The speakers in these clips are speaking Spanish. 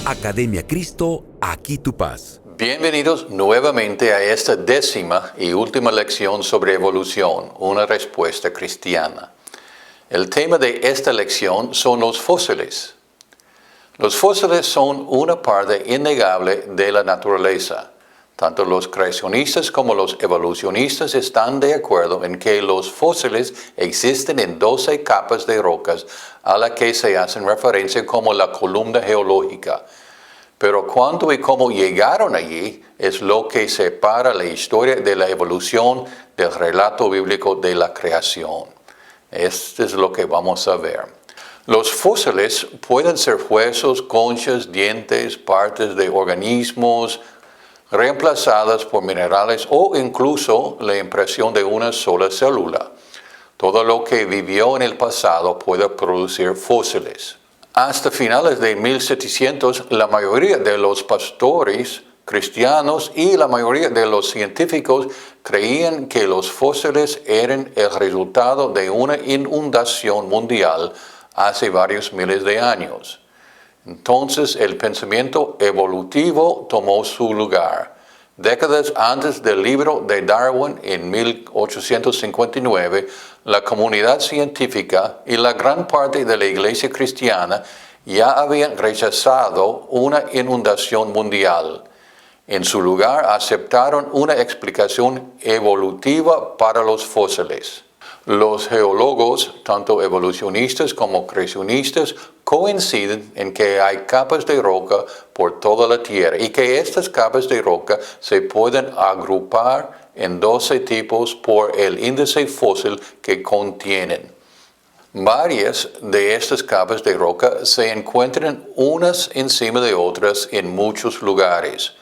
Academia Cristo, aquí tu paz. Bienvenidos nuevamente a esta 10ª y última lección sobre evolución, una respuesta cristiana. El tema de esta lección son los fósiles. Los fósiles son una parte innegable de la naturaleza. Tanto los creacionistas como los evolucionistas están de acuerdo en que los fósiles existen en 12 capas de rocas a las que se hacen referencia como la columna geológica. Pero cuándo y cómo llegaron allí es lo que separa la historia de la evolución del relato bíblico de la creación. Esto es lo que vamos a ver. Los fósiles pueden ser huesos, conchas, dientes, partes de organismos reemplazadas por minerales o incluso la impresión de una sola célula. Todo lo que vivió en el pasado puede producir fósiles. Hasta finales de 1700, la mayoría de los pastores cristianos y la mayoría de los científicos creían que los fósiles eran el resultado de una inundación mundial hace varios miles de años. Entonces el pensamiento evolutivo tomó su lugar. Décadas antes del libro de Darwin, en 1859, la comunidad científica y la gran parte de la iglesia cristiana ya habían rechazado una inundación mundial. En su lugar aceptaron una explicación evolutiva para los fósiles. Los geólogos, tanto evolucionistas como creacionistas, coinciden en que hay capas de roca por toda la Tierra y que estas capas de roca se pueden agrupar en 12 tipos por el índice fósil que contienen. Varias de estas capas de roca se encuentran unas encima de otras en muchos lugares.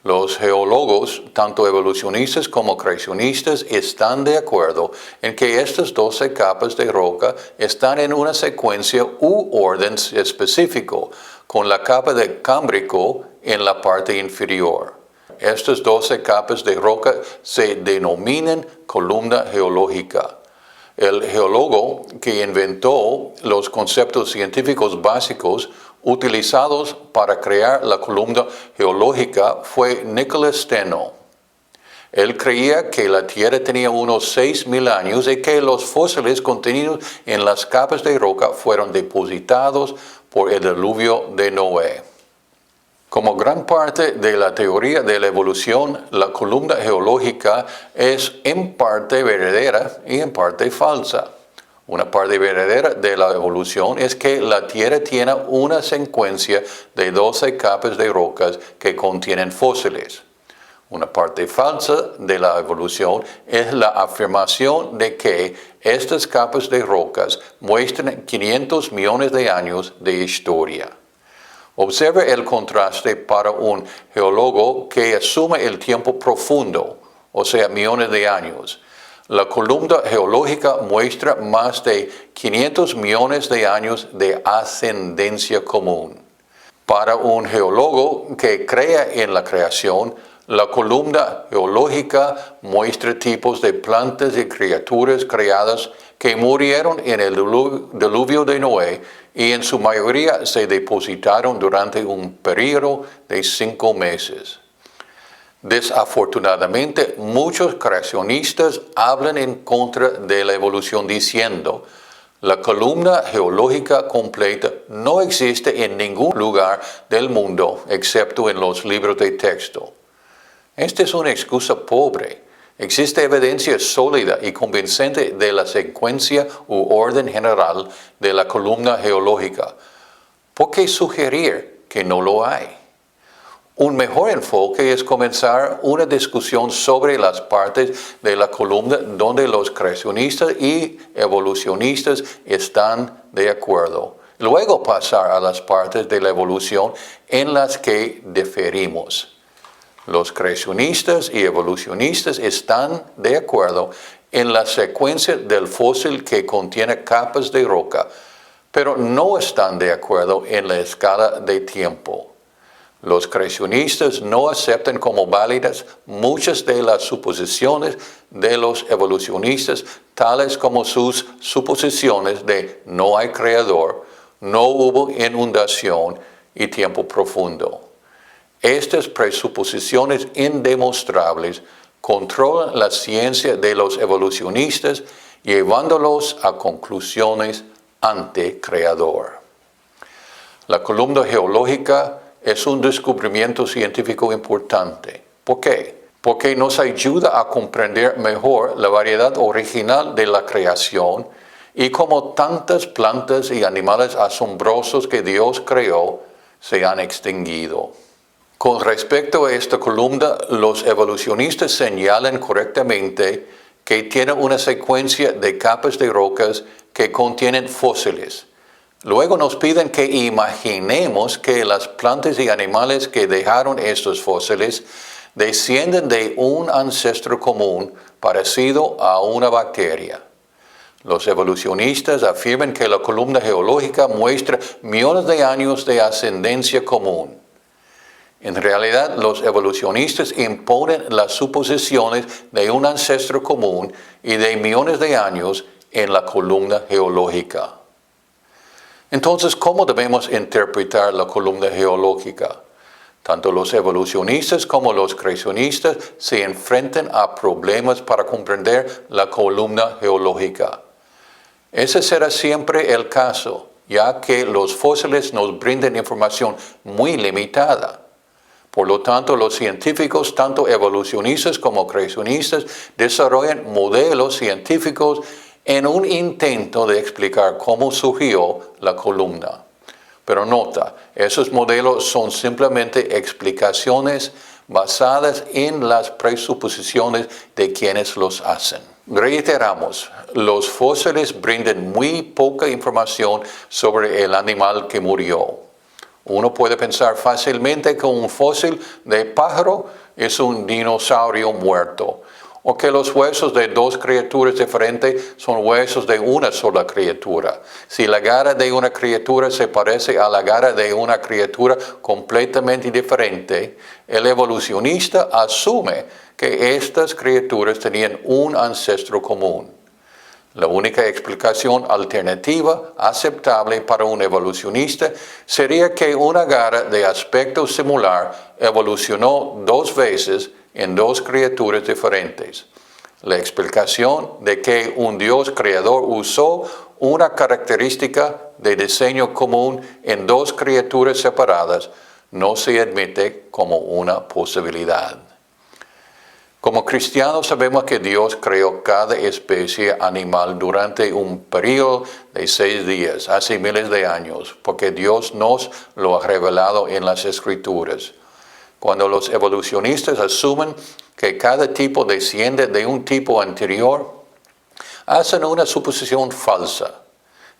Los geólogos, tanto evolucionistas como creacionistas, están de acuerdo en que estas 12 capas de roca están en una secuencia u orden específico, con la capa de Cámbrico en la parte inferior. Estas 12 capas de roca se denominan columna geológica. El geólogo que inventó los conceptos científicos básicos utilizados para crear la columna geológica fue Nicholas Steno. Él creía que la Tierra tenía unos 6.000 años y que los fósiles contenidos en las capas de roca fueron depositados por el diluvio de Noé. Como gran parte de la teoría de la evolución, la columna geológica es en parte verdadera y en parte falsa. Una parte verdadera de la evolución es que la Tierra tiene una secuencia de 12 capas de rocas que contienen fósiles. Una parte falsa de la evolución es la afirmación de que estas capas de rocas muestran 500 millones de años de historia. Observe el contraste para un geólogo que asume el tiempo profundo, o sea, millones de años. La columna geológica muestra más de 500 millones de años de ascendencia común. Para un geólogo que crea en la creación, la columna geológica muestra tipos de plantas y criaturas creadas que murieron en el diluvio de Noé y en su mayoría se depositaron durante un periodo de 5 meses. Desafortunadamente, muchos creacionistas hablan en contra de la evolución diciendo: la columna geológica completa no existe en ningún lugar del mundo excepto en los libros de texto. Esta es una excusa pobre. Existe evidencia sólida y convincente de la secuencia u orden general de la columna geológica. ¿Por qué sugerir que no lo hay? Un mejor enfoque es comenzar una discusión sobre las partes de la columna donde los creacionistas y evolucionistas están de acuerdo. Luego pasar a las partes de la evolución en las que diferimos. Los creacionistas y evolucionistas están de acuerdo en la secuencia del fósil que contiene capas de roca, pero no están de acuerdo en la escala de tiempo. Los creacionistas no aceptan como válidas muchas de las suposiciones de los evolucionistas, tales como sus suposiciones de no hay creador, no hubo inundación y tiempo profundo. Estas presuposiciones indemostrables controlan la ciencia de los evolucionistas, llevándolos a conclusiones anti-creador. La columna geológica es un descubrimiento científico importante. ¿Por qué? Porque nos ayuda a comprender mejor la variedad original de la creación y cómo tantas plantas y animales asombrosos que Dios creó se han extinguido. Con respecto a esta columna, los evolucionistas señalan correctamente que tiene una secuencia de capas de rocas que contienen fósiles. Luego nos piden que imaginemos que las plantas y animales que dejaron estos fósiles descienden de un ancestro común parecido a una bacteria. Los evolucionistas afirman que la columna geológica muestra millones de años de ascendencia común. En realidad, los evolucionistas imponen las suposiciones de un ancestro común y de millones de años en la columna geológica. Entonces, ¿cómo debemos interpretar la columna geológica? Tanto los evolucionistas como los creacionistas se enfrentan a problemas para comprender la columna geológica. Ese será siempre el caso, ya que los fósiles nos brindan información muy limitada. Por lo tanto, los científicos, tanto evolucionistas como creacionistas, desarrollan modelos científicos en un intento de explicar cómo surgió la columna. Pero nota, esos modelos son simplemente explicaciones basadas en las presuposiciones de quienes los hacen. Reiteramos, los fósiles brindan muy poca información sobre el animal que murió. Uno puede pensar fácilmente que un fósil de pájaro es un dinosaurio muerto, o que los huesos de dos criaturas diferentes son huesos de una sola criatura. Si la garra de una criatura se parece a la garra de una criatura completamente diferente, el evolucionista asume que estas criaturas tenían un ancestro común. La única explicación alternativa aceptable para un evolucionista sería que una garra de aspecto similar evolucionó 2 veces en 2 criaturas diferentes. La explicación de que un Dios creador usó una característica de diseño común en 2 criaturas separadas no se admite como una posibilidad. Como cristianos sabemos que Dios creó cada especie animal durante un periodo de 6 días, hace miles de años, porque Dios nos lo ha revelado en las Escrituras. Cuando los evolucionistas asumen que cada tipo desciende de un tipo anterior, hacen una suposición falsa.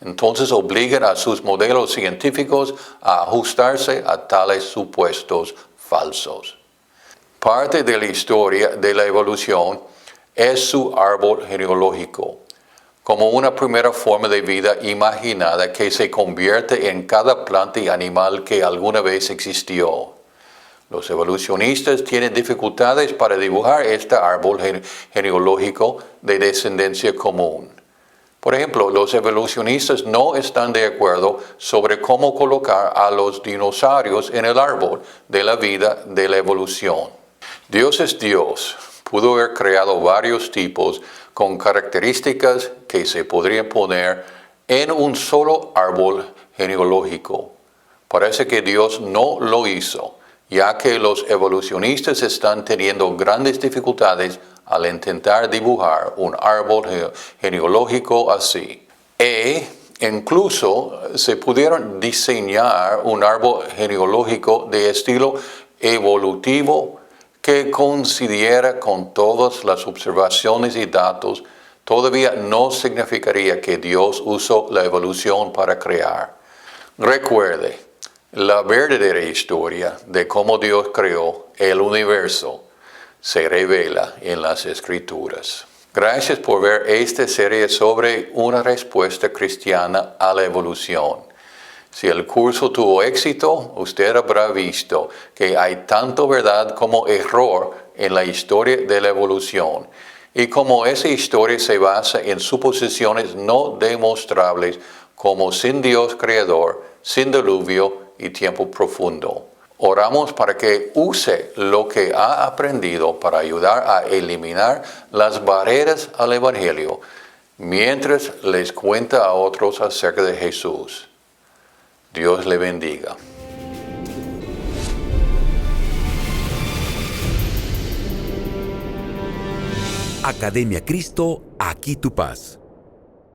Entonces obligan a sus modelos científicos a ajustarse a tales supuestos falsos. Parte de la historia de la evolución es su árbol genealógico, como una primera forma de vida imaginada que se convierte en cada planta y animal que alguna vez existió. Los evolucionistas tienen dificultades para dibujar este árbol genealógico de descendencia común. Por ejemplo, los evolucionistas no están de acuerdo sobre cómo colocar a los dinosaurios en el árbol de la vida de la evolución. Dios es Dios. Pudo haber creado varios tipos con características que se podrían poner en un solo árbol genealógico. Parece que Dios no lo hizo, ya que los evolucionistas están teniendo grandes dificultades al intentar dibujar un árbol genealógico así. Incluso se pudieron diseñar un árbol genealógico de estilo evolutivo que coincidiera con todas las observaciones y datos. Todavía no significaría que Dios usó la evolución para crear. Recuerde, la verdadera historia de cómo Dios creó el universo se revela en las Escrituras. Gracias por ver esta serie sobre una respuesta cristiana a la evolución. Si el curso tuvo éxito, usted habrá visto que hay tanto verdad como error en la historia de la evolución, y como esa historia se basa en suposiciones no demostrables como sin Dios creador, sin diluvio y tiempo profundo. Oramos para que use lo que ha aprendido para ayudar a eliminar las barreras al Evangelio mientras les cuenta a otros acerca de Jesús. Dios le bendiga. Academia Cristo, aquí tu paz.